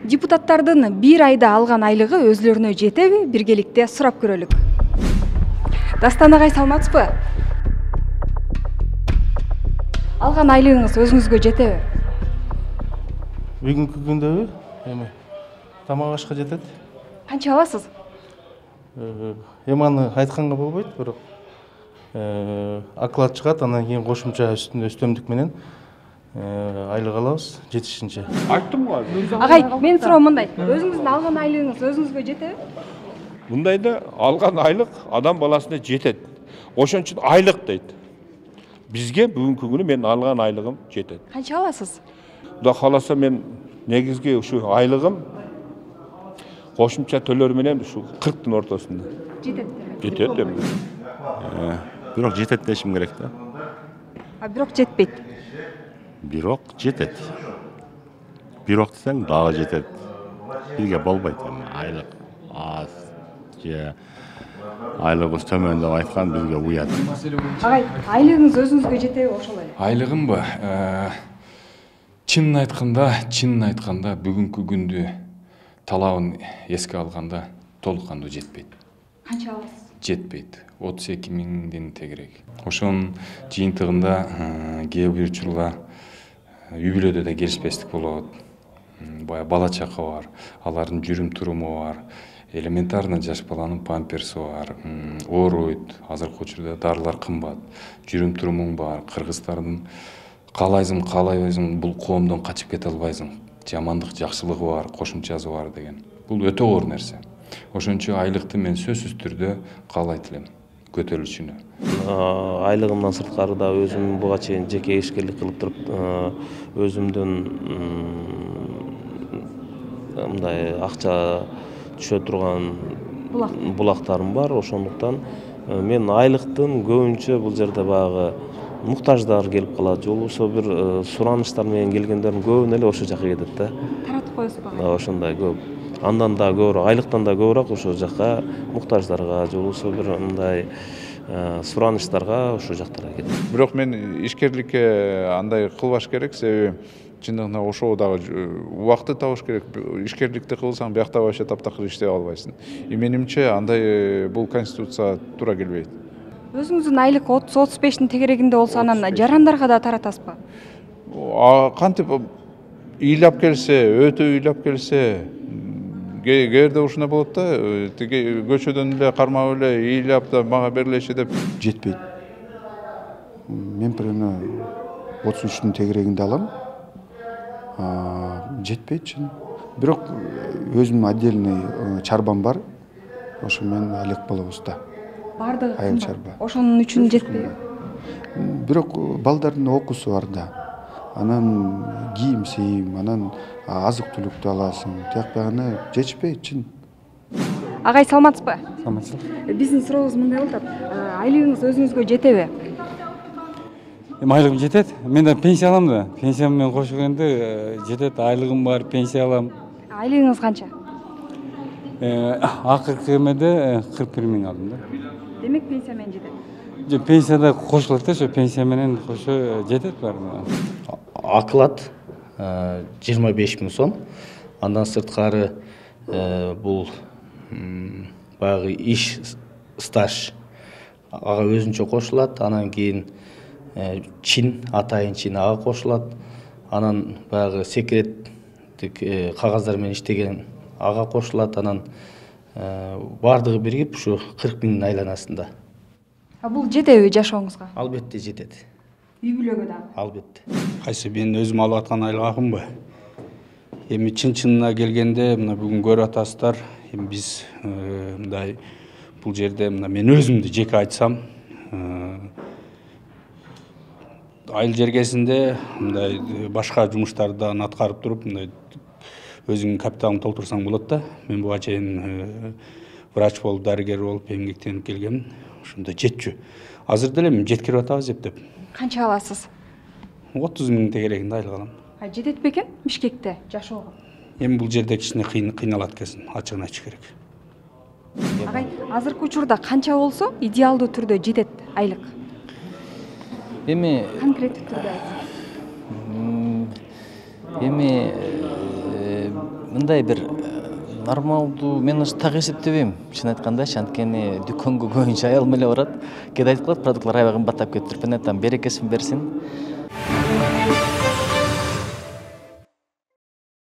Депутаттардын бир айда алган айлыгы өзлөрүнө жетеби? Биргеликте сурап көрөлүк. Дастан агай, саламатсызбы? Алган айлыгыңыз өзүңүзгө жетеби? Бүгүнкү күндөбү? Эми тамак ашка жетет. Канча аласыз? Эми аны айтканга болбойт, бирок оклад чыгат, анан кийин кошумча өстөмдүк менен айлык алабыз жетишинче. Айттым го. Агай, менин суроом мындай. Өзүңүздүн алган айлыгыңыз өзүңүзгө жетеби? Мындайда алган айлык адам баласына жетет. Ошон үчүн айлык дейт. Бизге бүгүнкү күнү мен алган айлыгым жетет. Канча аласыз? Кудай кааласа мен негизги ушу айлыгым кошумча төлөр менен ушу 40-тын ортосунда. Жетет. Жетет эми. Бирок жетет дешим керек да. Бирок жетпейт. Бирок жетет. Бирок десең дагы жетет. Бизге болбойт эми айлык аз же айлыгыбыз төмөн деп айткан бизге уят. Агай, айлыгыңыз өзүңүзгө жетеби ошол эле? Айлыгымбы? Чынын айтканда бүгүнкү күндү талабын эске алганда толук кандуу жетпейт. Канча аласыз? Жетпейт. 32 миңден тегерек. Ошонун жыйынтыгында кээ бир учурда үй бүлөдө да келишпестик болот. Бала чака бар, алардын жүрүм туруму бар, элементарно жаш баланын памперси бар, ооруйт, азыркы учурда дарылар кымбат, жүрүм турумуң бар, кыргыздардын каалайсың бул коомдон качып кете албайсың, жамандык жакшылыгы бар, кошумчасы бар деген. Бул өтө оор нерсе. Ошон үчүн айлыкты мен сөзсүз түрдө каалайт элем көтөрүлүшүнө. Айлыгымдан сырткары да өзүм буга чейин жеке ишкерлик кылып туруп, өзүмдүн мындай акча түшө турган булактарым бар. Ошондуктан мен айлыктын көбүнчө бул жерде баягы муктаждар келип калат, же болбосо бир сураныштар менен келгендердин көбүнө эле ошо жака кетет да. Таратып коесузбу? Ошондой көп. Андан да көбүрөөк, айлыктан да көбүрөөк ошо жака муктаждарга, же болбосо бир мындай сураныштарга ошо жактарга кетет. Бирок мен ишкерликке андай кылбаш керек, себеби чындыгында ошого дагы убакытты табыш керек. Ишкерликти кылсаң, биякта вообще таптакыр иштей албайсың. Менимче андай бул конституцияга туура келбейт. Өзүңүздүн айлык 30-35тин тегерегинде болсо анан жарандарга да таратасызбы? Кантип ыйлап келсе, өтө ыйлап келсе, кээде ушундай болот да, тиги көчөдөн эле кармап эле ыйлап да мага берлеши деп жетпейт. Мен примерно 33тин тегерегинде алам. Жетпейт чын. Бирок өзүмдүн отдельный чарбам бар. Ошо менен айлык болобуз да. Бардыгы айыл чарба. Ошонун үчүн жетпейби? Бирок балдардын окуусу бар да. Анан кийим, анан азык түлүктү аласың. Тияк багана жетишпейт чын. Агай, саламатсызбы? Саламатсызбы. Биздин сурообуз мындай болуп атат. Айлыгыңыз өзүңүзгө жетеби? Эми айлыгым жетет. Мен да пенсия алам да. Пенсиям менен кошуп келгенде жетет. Айлыгым бар, пенсия алам. Айлыгыңыз канча? Акыркы эмеде 41 миң алдым да. Демек пенсия менен жетет. Же пенсияда кошулат да, ошо пенсия менен кошо жетет баарына. Оклад 25 миң сом. Андан сырткары бул баягы иш стаж ага өзүнчө кошулат. Анан кийин чин, атайын чин ага кошулат. Анан баягы секреттик кагаздар менен иштеген ага кошулат. Анан бардыгы биригип ушу 40 миңдин айланасында. Бул жетеби жашооңузга? Албетте жетет. Үй бүлөгө дагы? Албетте. Кайсы мен өзүм алып аткан айлыгымбы? Эми чын-чынына келгенде, мына бүгүн көрүп атасыздар, эми биз мындай бул жерде мына мен өзүмдү жеке айтсам, айыл жергесинде мындай башка жумуштарды аткарып туруп, мындай өзүңдүн капиталыңды толтурсаң болот да. Мен буга чейин врач болуп, дарыгер болуп эмгектенип келгем. Ошондо жетчү. Азыр деле мен жеткирип атабыз деп. Канча аласыз? 30 миң тегерегинде айлык алам. Жетет бекен Бишкекте жашоого? Эми бул жерде кичине кыйналат экенсин, ачыгын айтыш керек. Агай, азыркы учурда канча болсо идеалдуу түрдө жетет айлык? Эми конкреттүү түрдө айтсаңыз. Эми мындай бир нормалдуу мен ушу так эсептебейм чын айткандачы, анткени дүкөнгө көбүнчө аялым эле барат. Кээде айтып калат продуктлар аябай кымбаттап кетиптир. Мен айтам берекесин берсин.